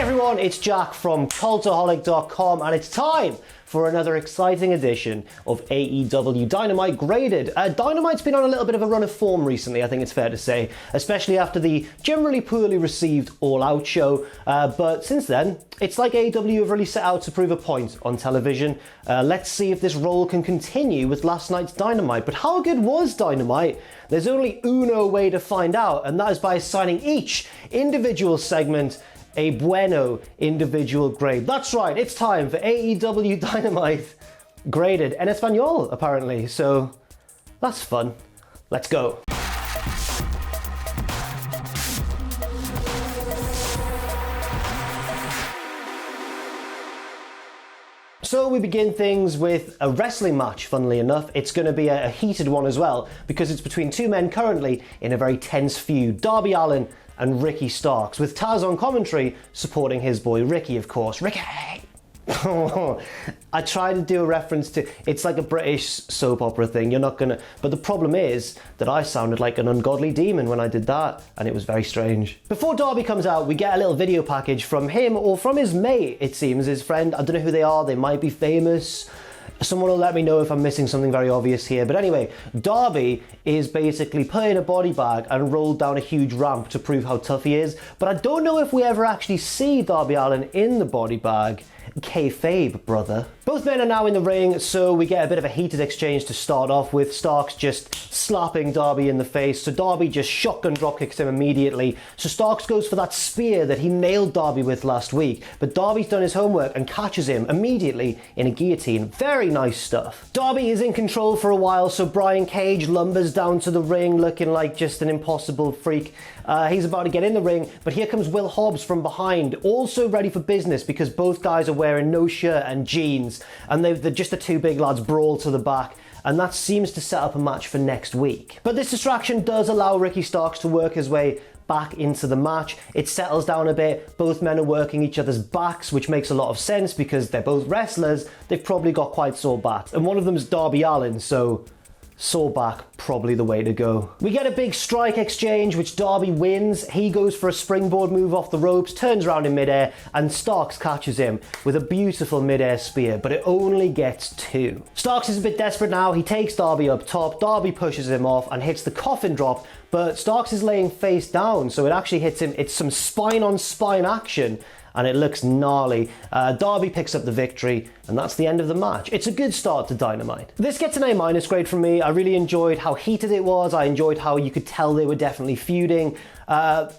everyone, it's Jack from Cultaholic.com and it's time for another exciting edition of AEW Dynamite Graded. Dynamite's been on a little bit of a run of form recently, I think it's fair to say, especially after the generally poorly received All Out show, but since then, it's like AEW have really set out to prove a point on television. Let's see if this role can continue with last night's Dynamite. But how good was Dynamite? There's only uno way to find out, and that is by assigning each individual segment a bueno individual grade. That's right, it's time for AEW Dynamite Graded en Espanol, apparently, so that's fun. Let's go. So we begin things with a wrestling match, funnily enough. It's going to be a heated one as well, because it's between two men currently in a very tense feud. Darby Allin and Ricky Starks, with Taz on commentary supporting his boy Ricky, of course. Ricky! I tried to do a reference to, it's like a British soap opera thing, you're not gonna, but the problem is that I sounded like an ungodly demon when I did that, and it was very strange. Before Darby comes out, we get a little video package from him, or from his mate, it seems, his friend. I don't know who they are, they might be famous. Someone will let me know if I'm missing something very obvious here. But anyway, Darby is basically put in a body bag and rolled down a huge ramp to prove how tough he is. But I don't know if we ever actually see Darby Allin in the body bag. Kayfabe, brother. Both men are now in the ring, so we get a bit of a heated exchange to start off with. Starks just slapping Darby in the face, so Darby just shotgun drop kicks him immediately. So Starks goes for that spear that he nailed Darby with last week, but Darby's done his homework and catches him immediately in a guillotine. Very nice stuff. Darby is in control for a while, so Brian Cage lumbers down to the ring looking like just an impossible freak. He's about to get in the ring, but here comes Will Hobbs from behind, also ready for business because both guys are wearing no shirt and jeans, and they're just the two big lads brawl to the back, and that seems to set up a match for next week. But this distraction does allow Ricky Starks to work his way back into the match. It settles down a bit, both men are working each other's backs, which makes a lot of sense because they're both wrestlers, they've probably got quite sore backs, and one of them's Darby Allin, so sore back, probably the way to go. We get a big strike exchange, which Darby wins. He goes for a springboard move off the ropes, turns around in midair, and Starks catches him with a beautiful midair spear, but it only gets two. Starks is a bit desperate now. He takes Darby up top. Darby pushes him off and hits the coffin drop, but Starks is laying face down, so it actually hits him. It's some spine-on-spine action, and it looks gnarly. Darby picks up the victory, and that's the end of the match. It's a good start to Dynamite. This gets an A- grade from me. I really enjoyed how heated it was. I enjoyed how you could tell they were definitely feuding.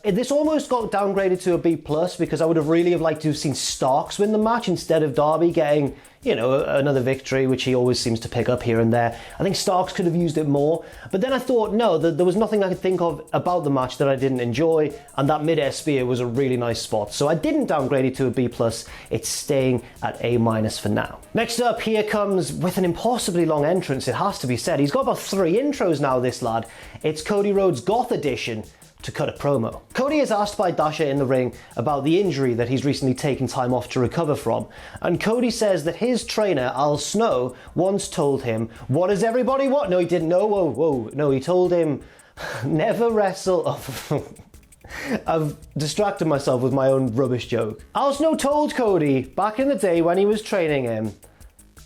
This almost got downgraded to a B+, because I would have really liked to have seen Starks win the match instead of Darby getting, you know, another victory, which he always seems to pick up here and there. I think Starks could have used it more, but then I thought, no, there was nothing I could think of about the match that I didn't enjoy, and that mid-air spear was a really nice spot. So I didn't downgrade it to a B+, it's staying at A- for now. Next up, here comes, with an impossibly long entrance, it has to be said. He's got about 3 intros now, this lad. It's Cody Rhodes' Goth edition to cut a promo. Cody is asked by Dasha in the ring about the injury that he's recently taken time off to recover from, and Cody says that his trainer, Al Snow, once told him, what does everybody want? No, he didn't. No, whoa. No, he told him, never wrestle. I've distracted myself with my own rubbish joke. Al Snow told Cody, back in the day when he was training him,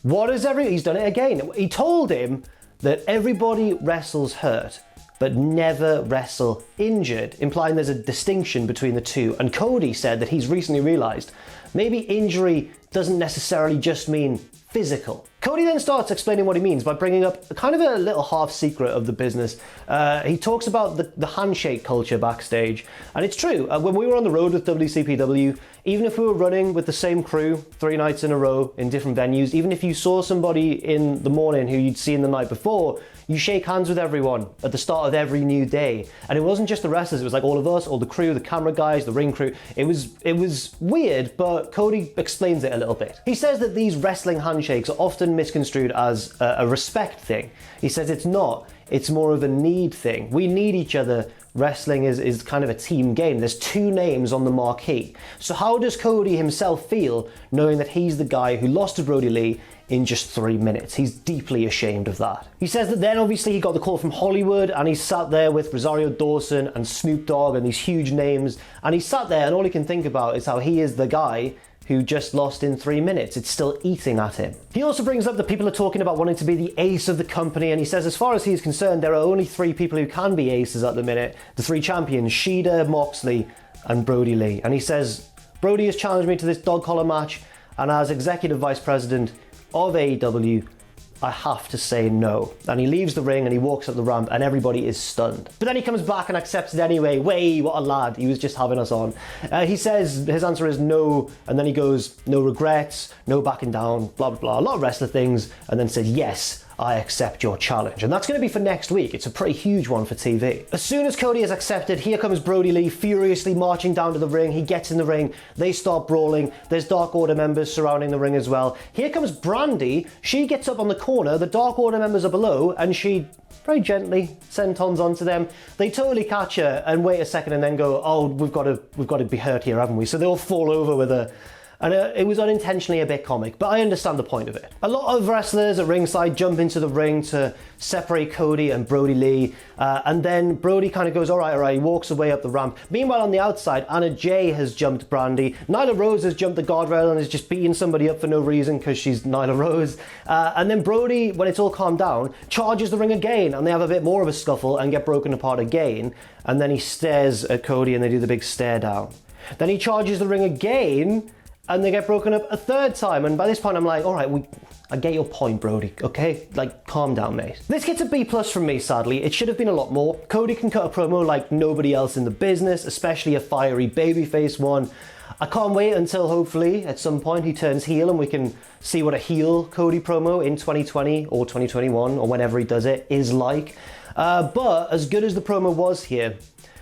he's done it again. He told him that everybody wrestles hurt, but never wrestle injured, implying there's a distinction between the two. And Cody said that he's recently realized maybe injury doesn't necessarily just mean physical. Cody then starts explaining what he means by bringing up kind of a little half secret of the business. He talks about the handshake culture backstage, and it's true. When we were on the road with WCPW, even if we were running with the same crew 3 nights in a row in different venues, even if you saw somebody in the morning who you'd seen the night before, you shake hands with everyone at the start of every new day. And it wasn't just the wrestlers, it was like all of us, all the crew, the camera guys, the ring crew. It was weird, but Cody explains it a little bit. He says that these wrestling handshakes are often misconstrued as a respect thing. He says it's not, it's more of a need thing. We need each other. Wrestling is kind of a team game. There's 2 names on the marquee. So how does Cody himself feel knowing that he's the guy who lost to Brodie Lee in just 3 minutes. He's deeply ashamed of that. He says that then obviously he got the call from Hollywood and he sat there with Rosario Dawson and Snoop Dogg and these huge names, and he sat there and all he can think about is how he is the guy who just lost in 3 minutes. It's still eating at him. He also brings up that people are talking about wanting to be the ace of the company, and he says as far as he's concerned, there are only 3 people who can be aces at the minute. The 3 champions, Shida, Moxley, and Brodie Lee. And he says, Brodie has challenged me to this dog collar match, and as executive vice president of AEW, I have to say no. And he leaves the ring and he walks up the ramp and everybody is stunned. But then he comes back and accepts it anyway. Way, what a lad. He was just having us on. He says his answer is no, and then he goes, no regrets, no backing down, blah, blah, blah. A lot of wrestler things, and then said, yes, I accept your challenge. And that's going to be for next week. It's a pretty huge one for TV. As soon as Cody is accepted, here comes Brodie Lee furiously marching down to the ring. He gets in the ring. They start brawling. There's Dark Order members surrounding the ring as well. Here comes Brandy. She gets up on the corner. The Dark Order members are below, and she very gently sentons onto them. They totally catch her and wait a second and then go, oh, we've got to be hurt here, haven't we? So they all fall over with her. And it was unintentionally a bit comic, but I understand the point of it. A lot of wrestlers at ringside jump into the ring to separate Cody and Brodie Lee, and then Brodie kind of goes, all right, he walks away up the ramp. Meanwhile, on the outside, Anna Jay has jumped Brandy. Nyla Rose has jumped the guardrail and is just beating somebody up for no reason because she's Nyla Rose. And then Brodie, when it's all calmed down, charges the ring again, and they have a bit more of a scuffle and get broken apart again. And then he stares at Cody and they do the big stare down. Then he charges the ring again, and they get broken up a third time. And by this point, I'm like, all right, I get your point, Brodie, okay? Like, calm down, mate. This gets a B+ from me, sadly. It should have been a lot more. Cody can cut a promo like nobody else in the business, especially a fiery babyface one. I can't wait until, hopefully, at some point he turns heel and we can see what a heel Cody promo in 2020 or 2021 or whenever he does it is like. But as good as the promo was here,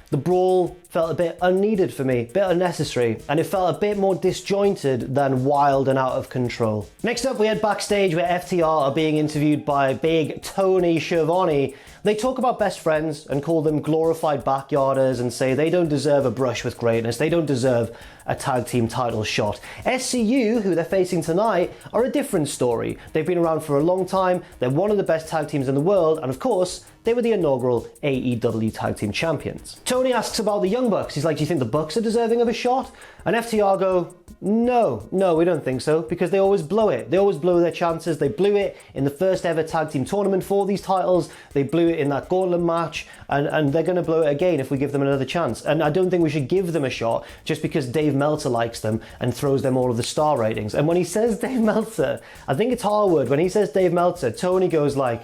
the brawl felt a bit unneeded for me, a bit unnecessary, and it felt a bit more disjointed than wild and out of control. Next up, we head backstage where FTR are being interviewed by big Tony Schiavone. They talk about best friends and call them glorified backyarders and say they don't deserve a brush with greatness, they don't deserve a tag team title shot. SCU, who they're facing tonight, are a different story. They've been around for a long time, they're one of the best tag teams in the world, and of course, they were the inaugural AEW Tag Team Champions. Tony asks about the Young Bucks. He's like, do you think the Bucks are deserving of a shot? And FTR go, no, we don't think so, because they always blow it. They always blow their chances. They blew it in the first ever tag team tournament for these titles. They blew it in that gauntlet match, and they're going to blow it again if we give them another chance. And I don't think we should give them a shot just because Dave Meltzer likes them and throws them all of the star ratings. And when he says Dave Meltzer, I think it's Harwood, when he says Dave Meltzer, Tony goes like,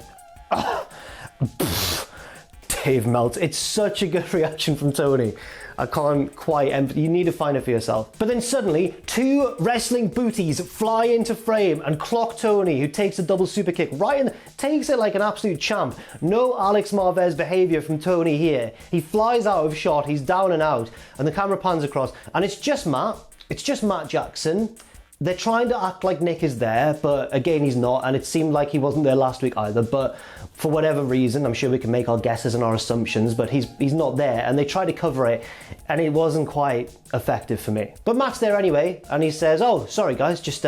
Dave Meltzer. It's such a good reaction from Tony. I can't quite, you need to find it for yourself. But then suddenly, 2 wrestling booties fly into frame and clock Tony, who takes a double super kick right in, takes it like an absolute champ. No Alex Marvez behavior from Tony here. He flies out of shot, he's down and out, and the camera pans across, and it's just Matt Jackson. They're trying to act like Nick is there, but again, he's not, and it seemed like he wasn't there last week either, but for whatever reason, I'm sure we can make our guesses and our assumptions, but he's not there, and they try to cover it, and it wasn't quite effective for me. But Matt's there anyway, and he says, oh, sorry guys, just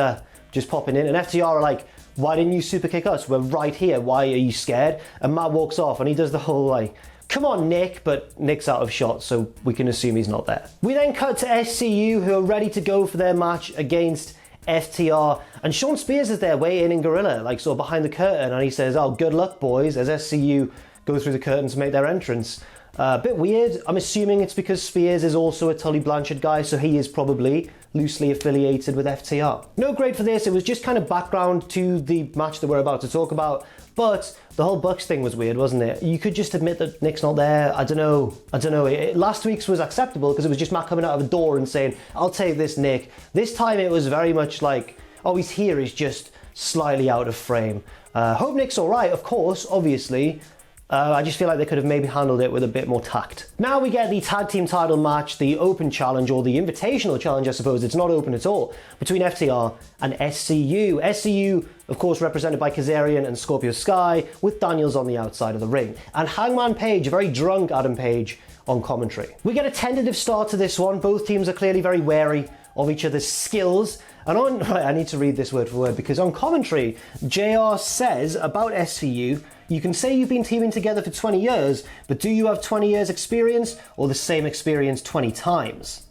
popping in, and FTR are like, why didn't you super kick us? We're right here, why are you scared? And Matt walks off, and he does the whole like, come on, Nick, but Nick's out of shot, so we can assume he's not there. We then cut to SCU, who are ready to go for their match against FTR, and Sean Spears is there waiting in Gorilla, like sort of behind the curtain, and he says, oh, good luck, boys, as SCU go through the curtain to make their entrance. A bit weird. I'm assuming it's because Spears is also a Tully Blanchard guy, so he is probably loosely affiliated with FTR. No grade for this, it was just kind of background to the match that we're about to talk about, but the whole Bucks thing was weird, wasn't it? You could just admit that Nick's not there. I don't know. Last week's was acceptable because it was just Matt coming out of a door and saying, I'll take this, Nick. This time it was very much like, oh, he's here, he's just slightly out of frame. Hope Nick's all right, of course, obviously. I just feel like they could have maybe handled it with a bit more tact. Now we get the tag team title match, the open challenge, or the invitational challenge, I suppose. It's not open at all, between FTR and SCU. SCU, of course, represented by Kazarian and Scorpio Sky, with Daniels on the outside of the ring. And Hangman Page, a very drunk Adam Page, on commentary. We get a tentative start to this one. Both teams are clearly very wary of each other's skills. And I need to read this word for word, because on commentary, JR says about SCU, you can say you've been teaming together for 20 years, but do you have 20 years experience or the same experience 20 times?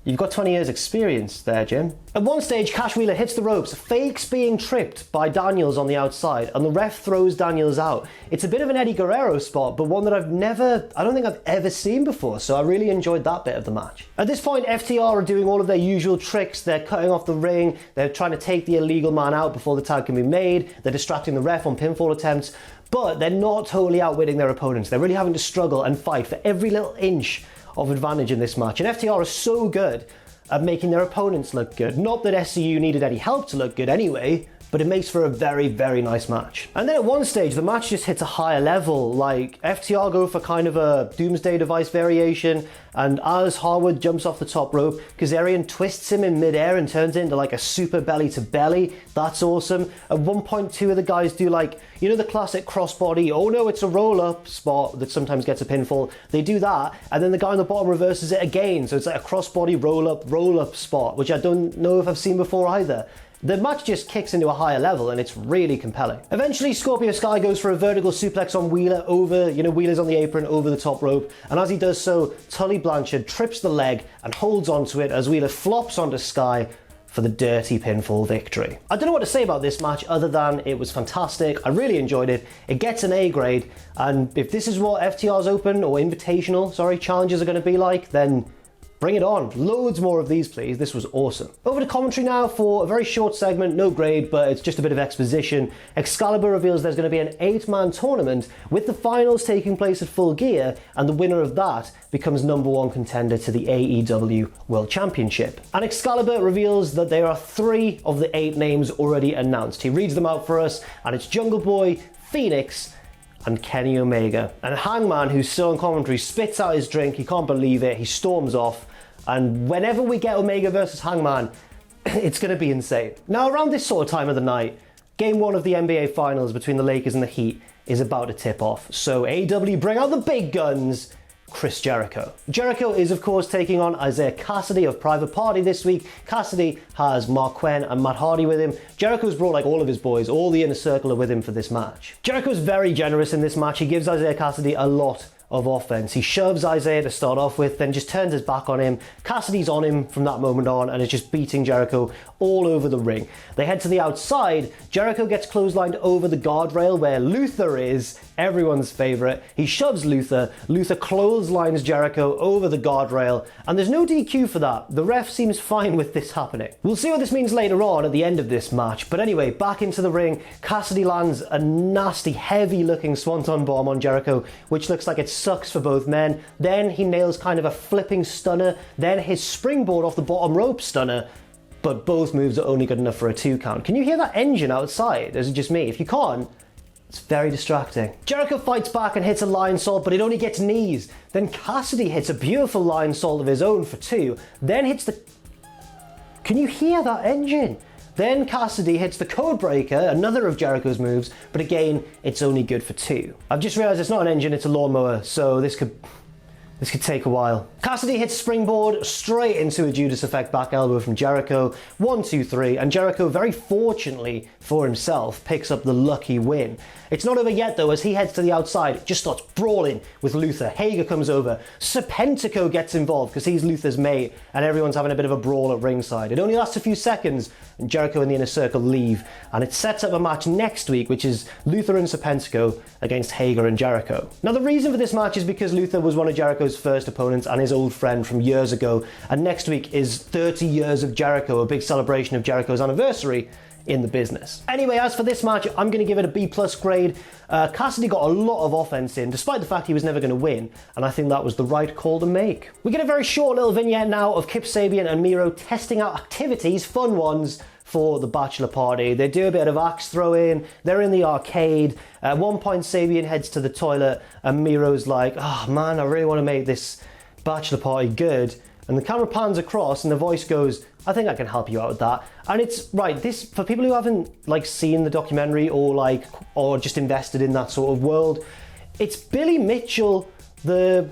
You've got 20 years experience there, Jim. At one stage, Cash Wheeler hits the ropes, fakes being tripped by Daniels on the outside, and the ref throws Daniels out. It's a bit of an Eddie Guerrero spot, but one that I don't think I've ever seen before, so I really enjoyed that bit of the match. At this point, FTR are doing all of their usual tricks. They're cutting off the ring, they're trying to take the illegal man out before the tag can be made, they're distracting the ref on pinfall attempts, but they're not totally outwitting their opponents. They're really having to struggle and fight for every little inch of advantage in this match, and FTR are so good at making their opponents look good. Not that SCU needed any help to look good anyway, but it makes for a very, very nice match. And then at one stage, the match just hits a higher level. Like, FTR go for kind of a Doomsday Device variation, and as Harwood jumps off the top rope, Kazarian twists him in midair and turns it into like a super belly to belly. That's awesome. At one point, two of the guys do like, you know, the classic crossbody, oh no, it's a roll-up spot that sometimes gets a pinfall. They do that, and then the guy on the bottom reverses it again. So it's like a crossbody roll-up spot, which I don't know if I've seen before either. The match just kicks into a higher level and it's really compelling. Eventually, Scorpio Sky goes for a vertical suplex on Wheeler over, Wheeler's on the apron over the top rope, and as he does so, Tully Blanchard trips the leg and holds onto it as Wheeler flops onto Sky for the dirty pinfall victory. I don't know what to say about this match other than it was fantastic. I really enjoyed it. It gets an A grade, and if this is what FTR's open or invitational, challenges are going to be like, then bring it on. Loads more of these, please. This was awesome. Over to commentary now for a very short segment, no grade, but it's just a bit of exposition. Excalibur reveals there's going to be an 8-man tournament with the finals taking place at Full Gear, and the winner of that becomes #1 contender to the AEW World Championship. And Excalibur reveals that there are 3 of the 8 names already announced. He reads them out for us, and it's Jungle Boy, Phoenix, and Kenny Omega. And Hangman, who's still on commentary, spits out his drink. He can't believe it. He storms off. And whenever we get Omega versus Hangman, it's going to be insane. Now, around this sort of time of the night, Game 1 of the NBA Finals between the Lakers and the Heat is about to tip off. So AEW bring out the big guns, Chris Jericho. Jericho is, of course, taking on Isiah Kassidy of Private Party this week. Kassidy has Mark Quinn and Matt Hardy with him. Jericho's brought like all of his boys, all the inner circle are with him for this match. Jericho's very generous in this match. He gives Isiah Kassidy a lot of offense. He shoves Isiah to start off with, then just turns his back on him. Cassidy's on him from that moment on and is just beating Jericho all over the ring. They head to the outside. Jericho gets clotheslined over the guardrail where Luther is, everyone's favourite. He shoves Luther. Luther clotheslines Jericho over the guardrail, and there's no DQ for that. The ref seems fine with this happening. We'll see what this means later on at the end of this match, but anyway, back into the ring. Cassidy lands a nasty, heavy-looking swanton bomb on Jericho, which looks like it sucks for both men. Then he nails kind of a flipping stunner, then his springboard off the bottom rope stunner, but both moves are only good enough for a 2 count. Can you hear that engine outside? Is it just me? If you can't, it's very distracting. Jericho fights back and hits a lion salt, but it only gets knees. Then Cassidy hits a beautiful lion salt of his own for 2, then hits the... Can you hear that engine? Then Cassidy hits the code breaker, another of Jericho's moves, but again, it's only good for 2. I've just realized it's not an engine, it's a lawnmower, so this could take a while. Cassidy hits springboard straight into a Judas Effect back elbow from Jericho. 1, 2, 3, and Jericho, very fortunately for himself, picks up the lucky win. It's not over yet though, as he heads to the outside, just starts brawling with Luther. Hager comes over. Serpentico gets involved because he's Luther's mate, and everyone's having a bit of a brawl at ringside. It only lasts a few seconds, and Jericho and the Inner Circle leave, and it sets up a match next week, which is Luther and Serpentico against Hager and Jericho. Now the reason for this match is because Luther was one of Jericho's first opponents and his old friend from years ago, and next week is 30 years of Jericho, a big celebration of Jericho's anniversary in the business. Anyway, as for this match, I'm going to give it a B+ grade. Cassidy got a lot of offense in, despite the fact he was never going to win, and I think that was the right call to make. We get a very short little vignette now of Kip Sabian and Miro testing out activities, fun ones, for the bachelor party. They do a bit of axe throwing, they're in the arcade. At one point, Sabian heads to the toilet, and Miro's like, oh man, I really want to make this bachelor party good. And the camera pans across and the voice goes, I think I can help you out with that. And it's right, this, for people who haven't seen the documentary or just invested in that sort of world, it's Billy Mitchell the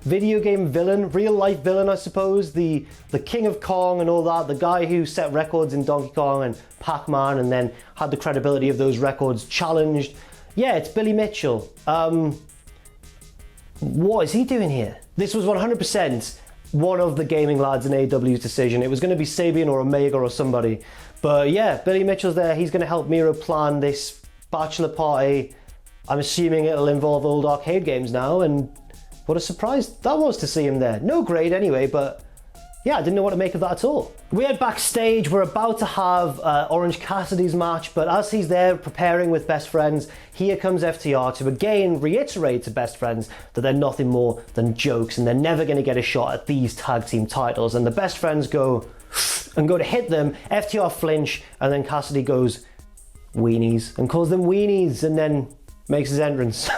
video game villain, real life villain, I suppose, the King of Kong and all that, the guy who set records in Donkey Kong and Pac-Man and then had the credibility of those records challenged. Yeah, it's Billy Mitchell. What is he doing here? This was 100% one of the gaming lads in AEW's decision. It was going to be Sabian or Omega or somebody. But yeah, Billy Mitchell's there. He's going to help Miro plan this bachelor party. I'm assuming it'll involve old arcade games now, and what a surprise that was to see him there. No grade anyway, but yeah, I didn't know what to make of that at all. We head backstage. We're about to have Orange Cassidy's match, but as he's there preparing with Best Friends, here comes FTR to again reiterate to Best Friends that they're nothing more than jokes and they're never going to get a shot at these tag team titles. And the Best Friends go to hit them. FTR flinch, and then Cassidy goes weenies and calls them weenies and then makes his entrance.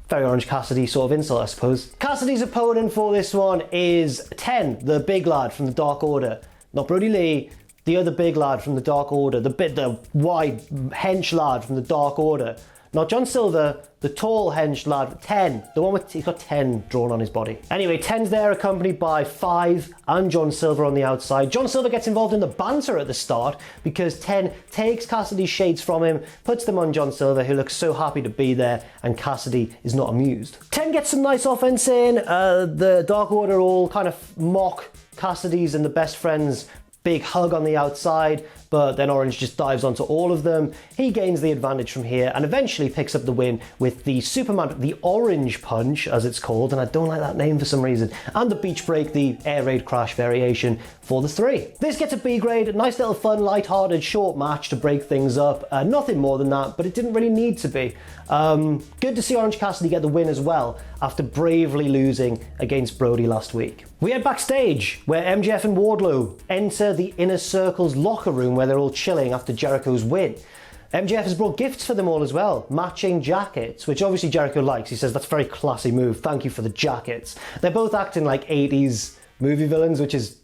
Very Orange Cassidy sort of insult, I suppose. Cassidy's opponent for this one is 10, the big lad from the Dark Order. Not Brodie Lee, the other big lad from the Dark Order, the wide hench lad from the Dark Order. Not John Silver, the tall hench lad, 10, the one with, he's got 10 drawn on his body. Anyway, 10's there accompanied by 5 and John Silver on the outside. John Silver gets involved in the banter at the start because 10 takes Cassidy's shades from him, puts them on John Silver, who looks so happy to be there, and Cassidy is not amused. 10 gets some nice offense in. The Dark Order all kind of mock Cassidy's and the Best Friends' big hug on the outside, but then Orange just dives onto all of them. He gains the advantage from here and eventually picks up the win with the Superman, the Orange Punch, as it's called, and I don't like that name for some reason, and the Beach Break, the Air Raid Crash variation for the 3. This gets a B grade, a nice little fun, light-hearted, short match to break things up. Nothing more than that, but it didn't really need to be. Good to see Orange Cassidy get the win as well, after bravely losing against Brodie last week. We head backstage, where MJF and Wardlow enter the Inner Circle's locker room where they're all chilling after Jericho's win. MJF has brought gifts for them all as well, matching jackets, which obviously Jericho likes. He says, that's a very classy move, thank you for the jackets. They're both acting like 80s movie villains, which is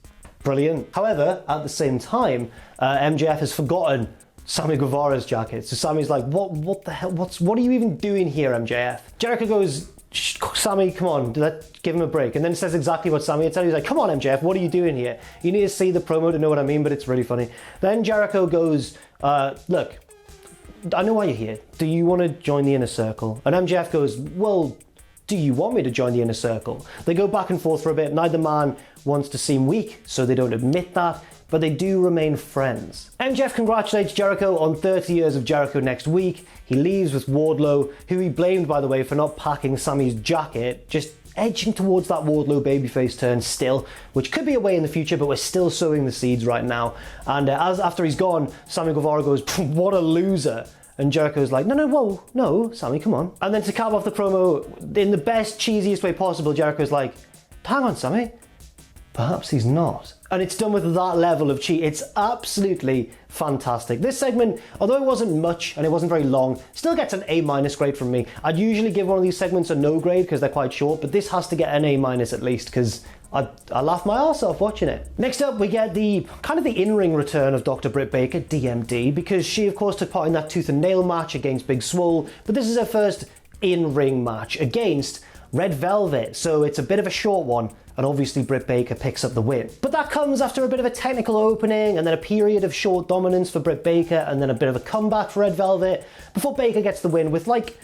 brilliant. However, at the same time, MJF has forgotten Sammy Guevara's jacket. So Sammy's like, what the hell, what are you even doing here, MJF? Jericho goes, Sammy, come on, give him a break. And then says exactly what Sammy had said. He's like, come on, MJF, what are you doing here? You need to see the promo to know what I mean, but it's really funny. Then Jericho goes, look, I know why you're here. Do you want to join the Inner Circle? And MJF goes, well, do you want me to join the Inner Circle? They go back and forth for a bit. Neither man wants to seem weak, so they don't admit that, but they do remain friends. MJF congratulates Jericho on 30 years of Jericho next week. He leaves with Wardlow, who he blamed, by the way, for not packing Sammy's jacket, just edging towards that Wardlow babyface turn still, which could be a way in the future, but we're still sowing the seeds right now. And after he's gone, Sammy Guevara goes, what a loser. And Jericho's like, no, Sammy, come on. And then to cap off the promo, in the best, cheesiest way possible, Jericho's like, hang on, Sammy, perhaps he's not. And it's done with that level of cheat. It's absolutely fantastic. This segment, although it wasn't much and it wasn't very long, still gets an A- grade from me. I'd usually give one of these segments a no grade because they're quite short, but this has to get an A- at least because I laughed my arse off watching it. Next up, we get the kind of the in-ring return of Dr. Britt Baker, DMD, because she, of course, took part in that tooth and nail match against Big Swole, but this is her first in-ring match against Red Velvet, so it's a bit of a short one, and obviously Britt Baker picks up the win. But that comes after a bit of a technical opening, and then a period of short dominance for Britt Baker, and then a bit of a comeback for Red Velvet, before Baker gets the win with like,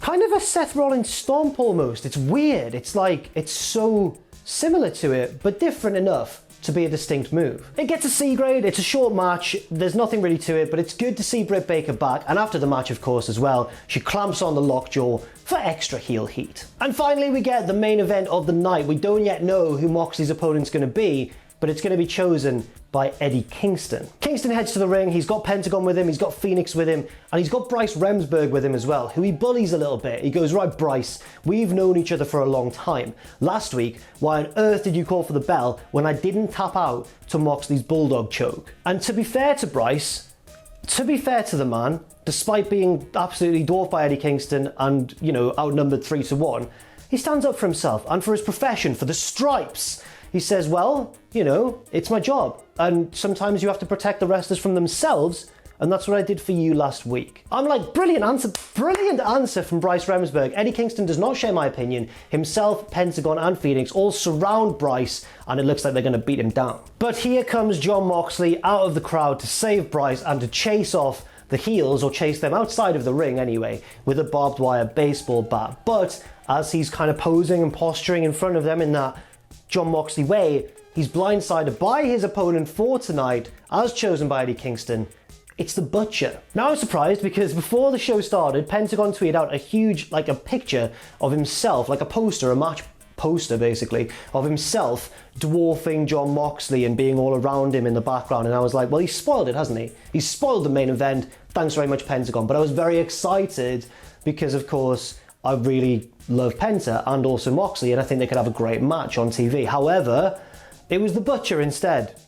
kind of a Seth Rollins stomp almost. It's weird, it's like, it's so similar to it, but different enough to be a distinct move. It gets a C grade, it's a short match, there's nothing really to it, but it's good to see Britt Baker back, and after the match, of course, as well, she clamps on the lockjaw for extra heel heat. And finally, we get the main event of the night. We don't yet know who Moxley's opponent's going to be, but it's going to be chosen by Eddie Kingston. Kingston heads to the ring, he's got Pentagon with him, he's got Phoenix with him, and he's got Bryce Remsburg with him as well, who he bullies a little bit. He goes, right, Bryce, we've known each other for a long time. Last week, why on earth did you call for the bell when I didn't tap out to Moxley's Bulldog choke? And to be fair to Bryce, to be fair to the man, despite being absolutely dwarfed by Eddie Kingston and, you know, outnumbered 3-1, he stands up for himself and for his profession, for the stripes. He says, well, you know, it's my job, and sometimes you have to protect the wrestlers from themselves and that's what I did for you last week. I'm like, brilliant answer from Bryce Remsburg. Eddie Kingston does not share my opinion. Himself, Pentagon and Phoenix all surround Bryce, and it looks like they're going to beat him down. But here comes Jon Moxley out of the crowd to save Bryce and to chase off the heels, or chase them outside of the ring anyway, with a barbed wire baseball bat. But as he's kind of posing and posturing in front of them in that Jon Moxley way, he's blindsided by his opponent for tonight, as chosen by Eddie Kingston. It's the Butcher. Now I'm surprised because before the show started, Pentagon tweeted out a huge, like a picture of himself, like a poster, a match poster basically, of himself dwarfing Jon Moxley and being all around him in the background. And I was like, well, he's spoiled it, hasn't he? He's spoiled the main event. Thanks very much, Pentagon. But I was very excited because, of course, I really love Penta and also Moxley, and I think they could have a great match on TV. However, it was the Butcher instead.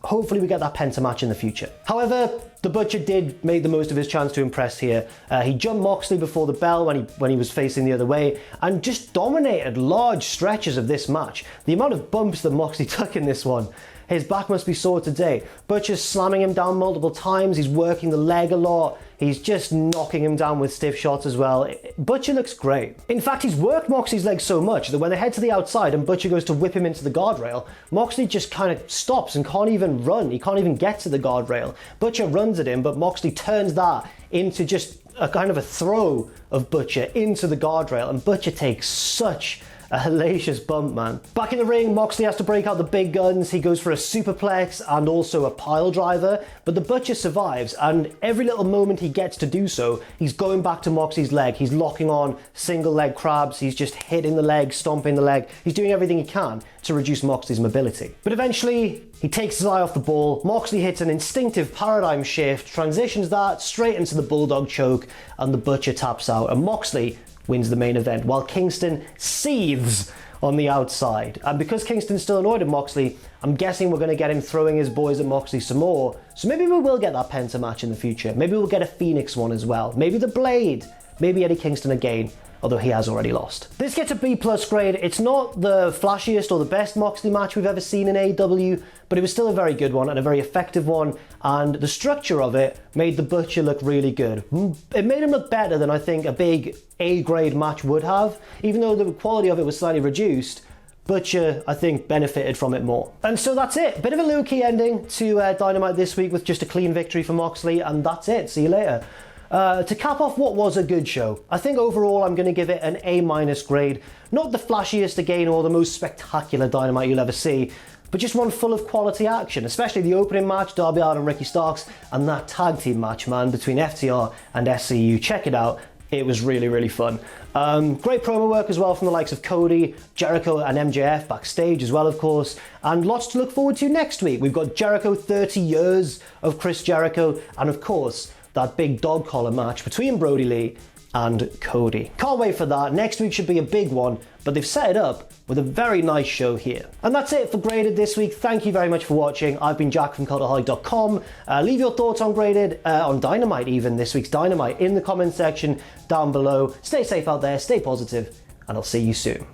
Hopefully we get that Penta match in the future. However, the Butcher did make the most of his chance to impress here. He jumped Moxley before the bell when he was facing the other way and just dominated large stretches of this match. The amount of bumps that Moxley took in this one, his back must be sore today. Butcher's slamming him down multiple times, he's working the leg a lot, he's just knocking him down with stiff shots as well. Butcher looks great. In fact, he's worked Moxley's leg so much that when they head to the outside and Butcher goes to whip him into the guardrail, Moxley just kind of stops and can't even run. He can't even get to the guardrail. Butcher runs at him, but Moxley turns that into just a kind of a throw of Butcher into the guardrail, and Butcher takes such a hellacious bump, man. Back in the ring, Moxley has to break out the big guns. He goes for a superplex and also a pile driver, but the Butcher survives, and every little moment he gets to do so, he's going back to Moxley's leg. He's locking on single leg crabs. He's just hitting the leg, stomping the leg. He's doing everything he can to reduce Moxley's mobility. But eventually, he takes his eye off the ball. Moxley hits an instinctive paradigm shift, transitions that straight into the Bulldog choke, and the Butcher taps out, and Moxley wins the main event, while Kingston seethes on the outside. And because Kingston's still annoyed at Moxley, I'm guessing we're going to get him throwing his boys at Moxley some more. So maybe we will get that Penta match in the future. Maybe we'll get a Phoenix one as well. Maybe the Blade. Maybe Eddie Kingston again, although he has already lost. This gets a B+ grade. It's not the flashiest or the best Moxley match we've ever seen in AEW, but it was still a very good one and a very effective one, and the structure of it made the Butcher look really good. It made him look better than I think a big A-grade match would have. Even though the quality of it was slightly reduced, Butcher, I think, benefited from it more. And so that's it. Bit of a low-key ending to Dynamite this week with just a clean victory for Moxley, and that's it. See you later. To cap off what was a good show, I think overall I'm going to give it an A- grade. Not the flashiest again or the most spectacular Dynamite you'll ever see, but just one full of quality action, especially the opening match, Darby Allin and Ricky Starks, and that tag team match, man, between FTR and SCU. Check it out. It was really, really fun. Great promo work as well from the likes of Cody, Jericho and MJF backstage as well, of course, and lots to look forward to next week. We've got Jericho, 30 years of Chris Jericho, and of course, that big dog collar match between Brodie Lee and Cody. Can't wait for that. Next week should be a big one, but they've set it up with a very nice show here. And that's it for Graded this week. Thank you very much for watching. I've been Jack from Cultaholic.com. Leave your thoughts on Graded, on Dynamite even, this week's Dynamite, in the comment section down below. Stay safe out there, stay positive, and I'll see you soon.